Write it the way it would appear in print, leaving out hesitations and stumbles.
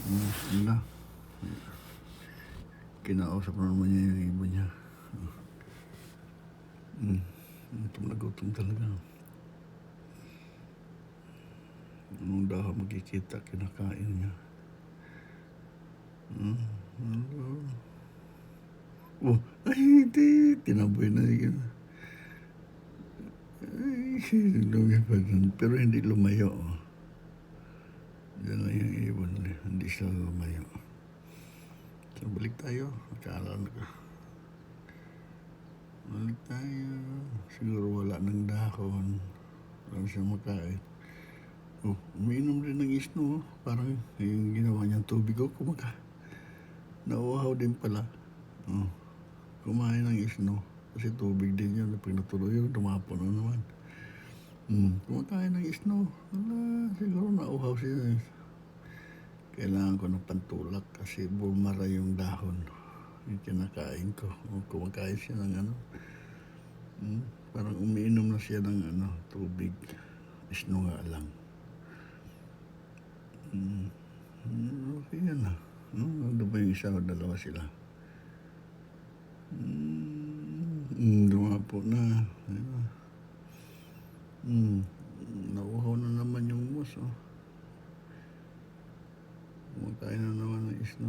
Wala. Kinausap na naman niya yung ibon niya. Gutom talaga. Anong daw magkikita, kinakain niya. Oh, ay hindi. Tinaboy na yun. Ay, lumipat. Pero hindi lumayo. Diyan lang yung ibon. Hindi siya lumayo. So, balik tayo. Akala na ka. Balik tayo. Siguro wala ng dahon. Wala siya makain. Oh, umiinom rin ng isno. Parang yung ginawa niyang tubig. Kumaka. Nauuhaw din pala. Oh, kumain ng isno. Kasi tubig din yun. Pag natuloy yun, tumapon na naman. Kumakain ng isno. Wala, siguro nauuhaw siya. Kailangan ko ng pantulak kasi bumara yung dahon. Yung kinakain ko. Kumakain siya ng parang umiinom na siya ng tubig. Isno nga lang. Okay yan na. Ano ba yung isa o dalawa sila? Dumapo na. Nauhaw na naman yung moose. Kumakain na naman ng isno.